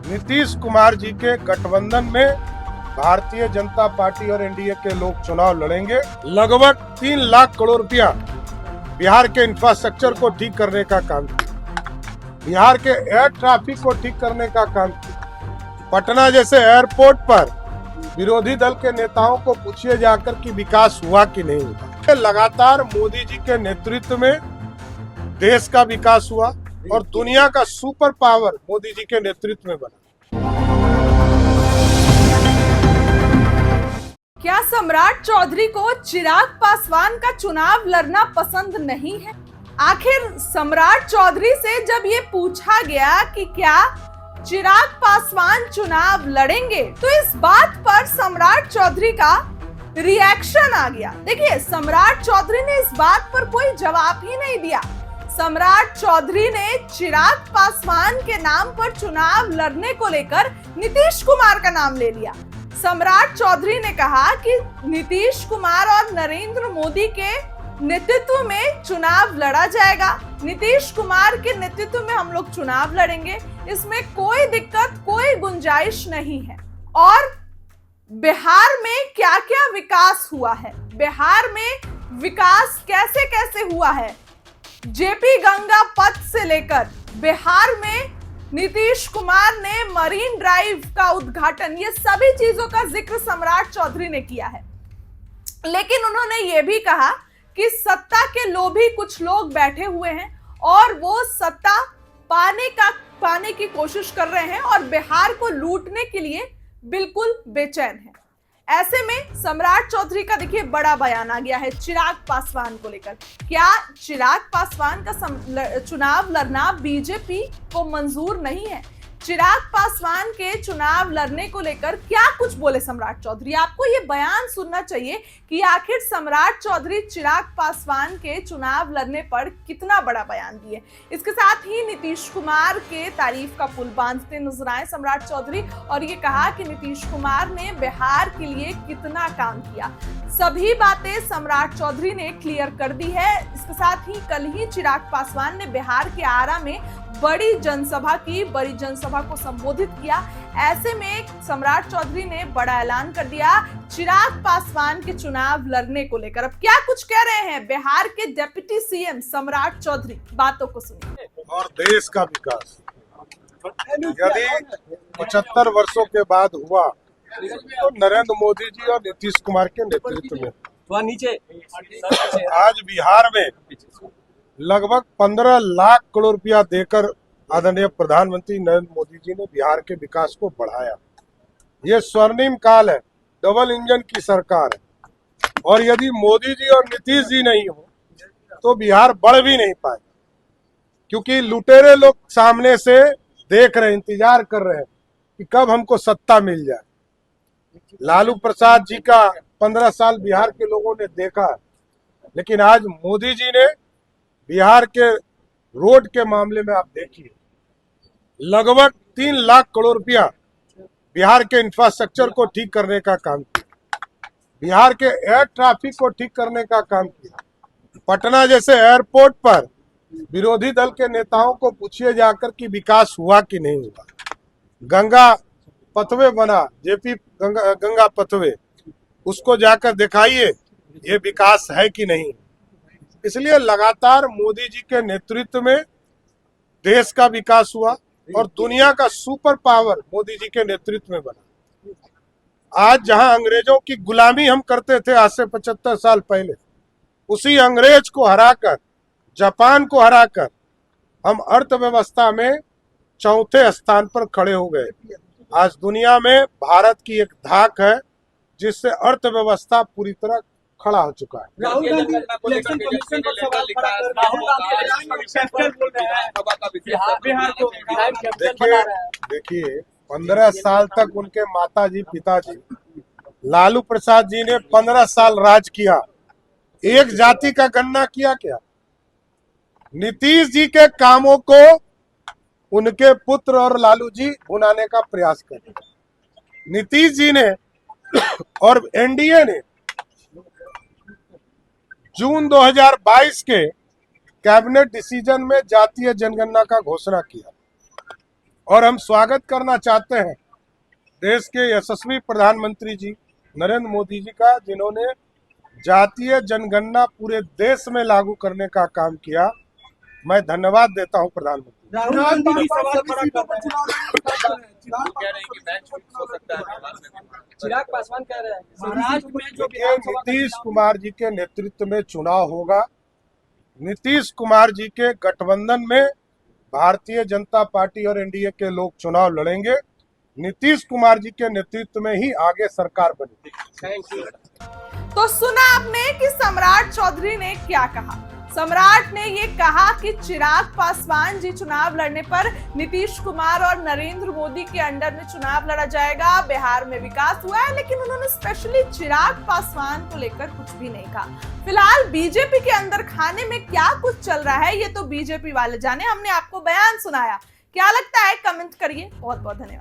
नीतीश कुमार जी के गठबंधन में भारतीय जनता पार्टी और एनडीए के लोग चुनाव लड़ेंगे। लगभग 3 लाख करोड़ रुपया बिहार के इंफ्रास्ट्रक्चर को ठीक करने का काम किया, बिहार के एयर ट्रैफिक को ठीक करने का काम किया। पटना जैसे एयरपोर्ट पर विरोधी दल के नेताओं को पूछिए जाकर कि विकास हुआ कि नहीं हुआ। लगातार मोदी जी के नेतृत्व में देश का विकास हुआ और दुनिया का सुपर पावर मोदी जी के नेतृत्व में बना। क्या सम्राट चौधरी को चिराग पासवान का चुनाव लड़ना पसंद नहीं है? आखिर सम्राट चौधरी से जब ये पूछा गया कि क्या चिराग पासवान चुनाव लड़ेंगे, तो इस बात पर सम्राट चौधरी का रिएक्शन आ गया। देखिए, सम्राट चौधरी ने इस बात पर कोई जवाब ही नहीं दिया। सम्राट चौधरी ने चिराग पासवान के नाम पर चुनाव लड़ने को लेकर नीतीश कुमार का नाम ले लिया। सम्राट चौधरी ने कहा कि नीतीश कुमार और नरेंद्र मोदी के नेतृत्व में चुनाव लड़ा जाएगा, नीतीश कुमार के नेतृत्व में हम लोग चुनाव लड़ेंगे, इसमें कोई दिक्कत, कोई गुंजाइश नहीं है। और बिहार में क्या क्या विकास हुआ है, बिहार में विकास कैसे कैसे हुआ है, जेपी गंगा पथ से लेकर बिहार में नीतीश कुमार ने मरीन ड्राइव का उद्घाटन, ये सभी चीजों का जिक्र सम्राट चौधरी ने किया है। लेकिन उन्होंने ये भी कहा कि सत्ता के लोभी कुछ लोग बैठे हुए हैं और वो सत्ता पाने की कोशिश कर रहे हैं और बिहार को लूटने के लिए बिल्कुल बेचैन है। ऐसे में सम्राट चौधरी का देखिए बड़ा बयान आ गया है चिराग पासवान को लेकर। क्या चिराग पासवान का चुनाव लड़ना बीजेपी को मंजूर नहीं है? चिराग पासवान के चुनाव लड़ने को लेकर क्या कुछ बोले सम्राट चौधरी? आपको ये बयान सुनना चाहिए कि आखिर सम्राट चौधरी चिराग पासवान के चुनाव लड़ने पर कितना बड़ा बयान दिए। इसके साथ ही नीतीश कुमार के तारीफ का पुल बांधते नजर आए सम्राट चौधरी और ये कहा कि नीतीश कुमार ने बिहार के लिए कितना काम किया। सभी बातें सम्राट चौधरी ने क्लियर कर दी है। इसके साथ ही कल ही चिराग पासवान ने बिहार के आरा में बड़ी जनसभा को संबोधित किया। ऐसे में सम्राट चौधरी ने बड़ा ऐलान कर दिया चिराग पासवान के चुनाव लड़ने को लेकर। अब क्या कुछ कह रहे हैं बिहार के डिप्टी सीएम सम्राट चौधरी, बातों को सुनिए। और देश का विकास यदि 75 वर्षों के बाद हुआ तो नरेंद्र मोदी जी और नीतीश कुमार के नेतृत्व में नीचे आज बिहार में लगभग 15 लाख करोड़ रुपया देकर आदरणीय प्रधानमंत्री नरेंद्र मोदी जी ने बिहार के विकास को बढ़ाया। ये स्वर्णिम काल है, डबल इंजन की सरकार है और यदि मोदी जी और नीतीश जी नहीं हो तो बिहार बढ़ भी नहीं पाए, क्योंकि लुटेरे लोग सामने से देख रहे, इंतजार कर रहे हैं कि कब हमको सत्ता मिल जाए। लालू प्रसाद जी का 15 साल बिहार के लोगों ने देखा, लेकिन आज मोदी जी ने बिहार के रोड के मामले में आप देखिए लगभग 3 लाख करोड़ रुपया बिहार के इंफ्रास्ट्रक्चर को ठीक करने का काम किया, बिहार के एयर ट्रैफिक को ठीक करने का काम किया। पटना जैसे एयरपोर्ट पर विरोधी दल के नेताओं को पूछिए जाकर कि विकास हुआ कि नहीं हुआ। गंगा पथवे बना, जेपी गंगा पथवे, उसको जाकर दिखाइए ये विकास है कि नहीं। इसलिए लगातार मोदी जी के नेतृत्व में देश का विकास हुआ और दुनिया का सुपर पावर मोदी जी के नेतृत्व में बना। आज जहां अंग्रेजों की गुलामी हम करते थे आज से 75 साल पहले, उसी अंग्रेज को हराकर, जापान को हराकर हम अर्थव्यवस्था में चौथे स्थान पर खड़े हो गए। आज दुनिया में भारत की एक धाक है जिससे अर्थव्यवस्था पूरी तरह खड़ा हो चुका है। राहुल गांधी इलेक्शन कमीशन पर सवाल खड़ा कर बिहार को देखिए 15 साल तक उनके माताजी पिताजी लालू प्रसाद जी ने 15 साल राज किया, एक जाति का गणना किया क्या? नीतीश जी के कामों को उनके पुत्र और लालू जी भुनाने का प्रयास कर रहे। नीतीश जी ने और एनडीए ने जून 2022 के कैबिनेट डिसीजन में जातीय जनगणना का घोषणा किया और हम स्वागत करना चाहते हैं देश के यशस्वी प्रधानमंत्री जी नरेंद्र मोदी जी का, जिन्होंने जातीय जनगणना पूरे देश में लागू करने का काम किया। मैं धन्यवाद देता हूं प्रधानमंत्री। राहुल गांधी भी सवाल खड़ा कर रहे हैं। कह रहे हैं कि मैच फिक्स हो सकता है बिहार में। चिराग पासवान कह रहे हैं महाराष्ट्र में जो देखिए, नीतीश कुमार जी के नेतृत्व में चुनाव होगा। नीतीश कुमार जी के गठबंधन में भारतीय जनता पार्टी और एनडीए के लोग चुनाव लड़ेंगे। नीतीश कुमार जी के नेतृत्व में ही आगे सरकार बनेगी। Thank you. तो सुना आपने कि सम्राट चौधरी ने क्या कहा। सम्राट ने ये कहा कि चिराग पासवान जी चुनाव लड़ने पर नीतीश कुमार और नरेंद्र मोदी के अंडर में चुनाव लड़ा जाएगा। बिहार में विकास हुआ है, लेकिन उन्होंने स्पेशली चिराग पासवान को लेकर कुछ भी नहीं कहा। फिलहाल बीजेपी के अंदर खाने में क्या कुछ चल रहा है ये तो बीजेपी वाले जाने। हमने आपको बयान सुनाया, क्या लगता है कमेंट करिए। बहुत बहुत धन्यवाद।